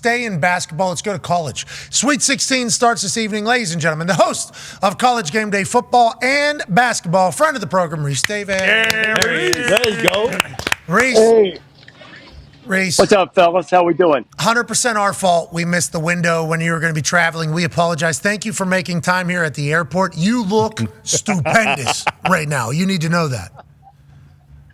stay in basketball. Let's go to college. Sweet 16 starts this evening, ladies and gentlemen. The host of College Game Day football and basketball, friend of the program, Rece Davis. Yeah, there you go. Rece. Hey. Rece. What's up, fellas? How we doing? 100% our fault. We missed the window when you were going to be traveling. We apologize. Thank you for making time here at the airport. You look stupendous right now. You need to know that.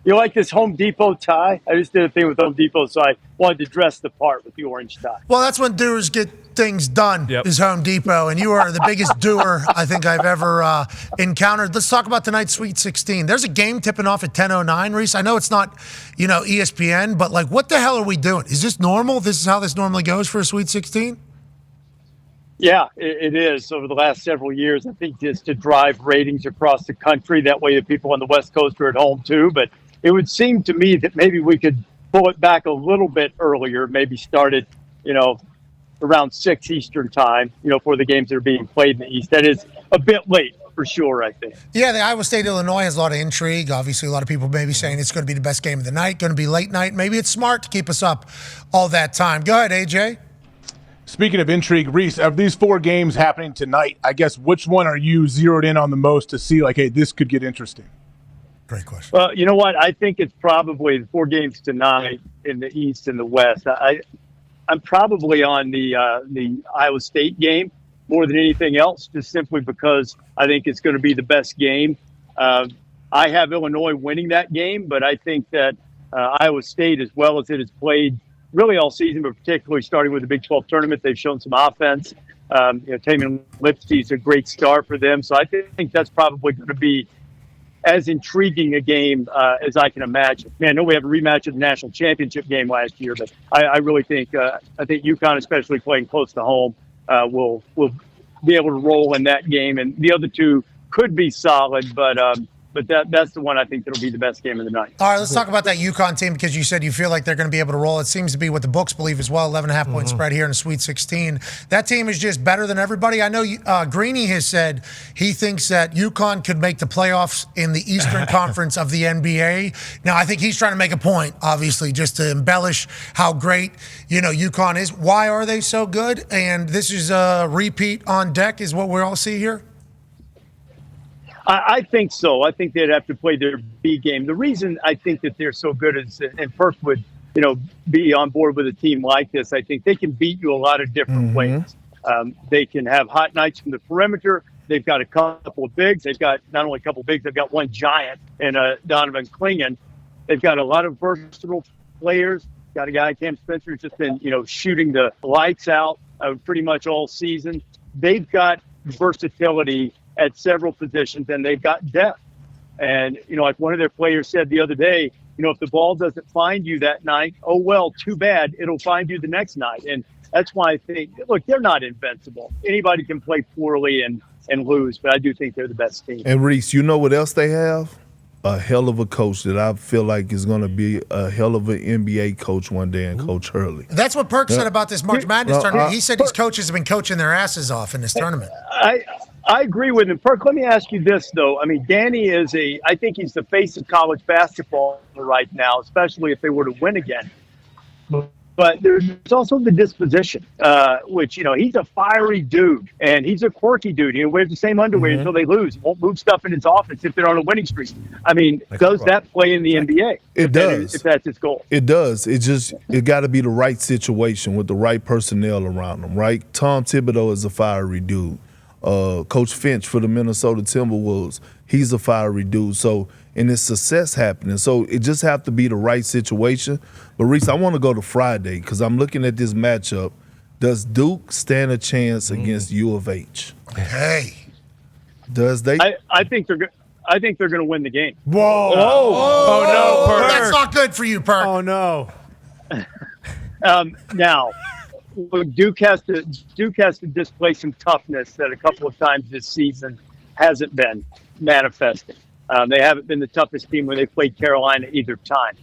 You like this Home Depot tie? I just did a thing with Home Depot, so I wanted to dress the part with the orange tie. Well, that's when doers get things done, is Home Depot, and you are the biggest doer I think I've ever encountered. Let's talk about tonight's Sweet 16. There's a game tipping off at 10:09, Rece. I know it's not, ESPN, but, what the hell are we doing? Is this normal? This is how this normally goes for a Sweet 16? Yeah, it is. Over the last several years, I think just to drive ratings across the country. That way the people on the West Coast are at home, too. But it would seem to me that maybe we could pull it back a little bit earlier, maybe start it, around 6 Eastern time, for the games that are being played in the East. That is a bit late for sure, I think. Yeah, the Iowa State-Illinois has a lot of intrigue. Obviously, a lot of people may be saying it's going to be the best game of the night, going to be late night. Maybe it's smart to keep us up all that time. Go ahead, AJ. Speaking of intrigue, Rece, of these 4 games happening tonight, I guess which one are you zeroed in on the most to see, hey, this could get interesting? Great question. Well, you know what? I think it's probably the 4 games tonight in the East and the West. I'm probably on the Iowa State game more than anything else, just simply because I think it's going to be the best game. I have Illinois winning that game, but I think that Iowa State, as well as it has played really all season, but particularly starting with the Big 12 tournament, they've shown some offense. Taman Lipsey's a great star for them, so I think that's probably going to be as intriguing a game as I can imagine. Man, I know we have a rematch of the national championship game last year, but I really think UConn, especially playing close to home, will be able to roll in that game. And the other two could be solid, but that's the one I think that'll be the best game of the night. All right, let's talk about that UConn team because you said you feel like they're going to be able to roll. It seems to be what the books believe as well, 11.5-point spread here in the Sweet 16. That team is just better than everybody. I know Greeny has said he thinks that UConn could make the playoffs in the Eastern Conference of the NBA. Now, I think he's trying to make a point, obviously, just to embellish how great, UConn is. Why are they so good? And this is a repeat on deck is what we all see here? I think so. I think they'd have to play their B game. The reason I think that they're so good is, and Perk would, be on board with a team like this, I think they can beat you a lot of different ways. They can have hot nights from the perimeter. They've got a couple of bigs. They've got not only a couple of bigs, they've got one giant in Donovan Clingan. They've got a lot of versatile players. Got a guy, Cam Spencer, who's just been, shooting the lights out pretty much all season. They've got versatility at several positions, and they've got depth. And, like one of their players said the other day, if the ball doesn't find you that night, oh, well, too bad. It'll find you the next night. And that's why I think, look, they're not invincible. Anybody can play poorly and lose, but I do think they're the best team. And, Rece, you know what else they have? A hell of a coach that I feel like is going to be a hell of an NBA coach one day, and Coach Hurley. That's what Perk said about this March Madness tournament. He said his coaches have been coaching their asses off in this tournament. I agree with him. Perk, let me ask you this, though. I mean, Danny I think he's the face of college basketball right now, especially if they were to win again. But there's also the disposition, which, he's a fiery dude, and he's a quirky dude. He wears the same underwear until they lose. He won't move stuff in his office if they're on a winning streak. I mean, does that play in the NBA? It does. If that's his goal. It does. It got to be the right situation with the right personnel around them, right? Tom Thibodeau is a fiery dude. Coach Finch for the Minnesota Timberwolves, he's a fiery dude. So, and it's success happening. So it just have to be the right situation. But, Rece, I want to go to Friday because I'm looking at this matchup. Does Duke stand a chance against U of H? Hey. Does they? I think they're good. I think they're going to win the game. Whoa. Oh, no, Perk. That's not good for you, Perk. Oh, no. Now, Duke has to display some toughness that a couple of times this season hasn't been manifesting. They haven't been the toughest team when they played Carolina either time.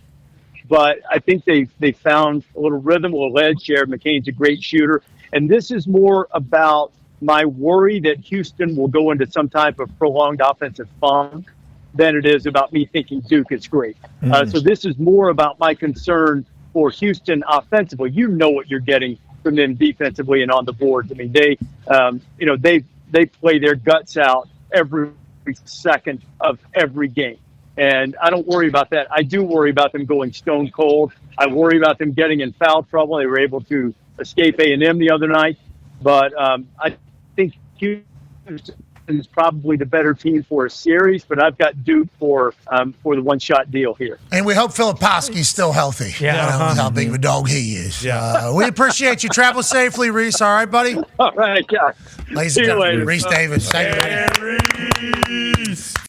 But I think they found a little rhythm, a little edge. Jared McCain's a great shooter. And this is more about my worry that Houston will go into some type of prolonged offensive funk than it is about me thinking Duke is great. So this is more about my concern for Houston offensively. You know what you're getting from them defensively and on the boards. I mean, they play their guts out every second of every game. And I don't worry about that. I do worry about them going stone cold. I worry about them getting in foul trouble. They were able to escape A&M the other night. But I think Houston is probably the better team for a series, but I've got Duke for the one-shot deal here. And we hope Filipowski's still healthy. Yeah. How big of a dog he is. Yeah. We appreciate you. Travel safely, Rece. All right, buddy? All right, yeah. Ladies and gentlemen, Rece Davis. Thank you. Rece.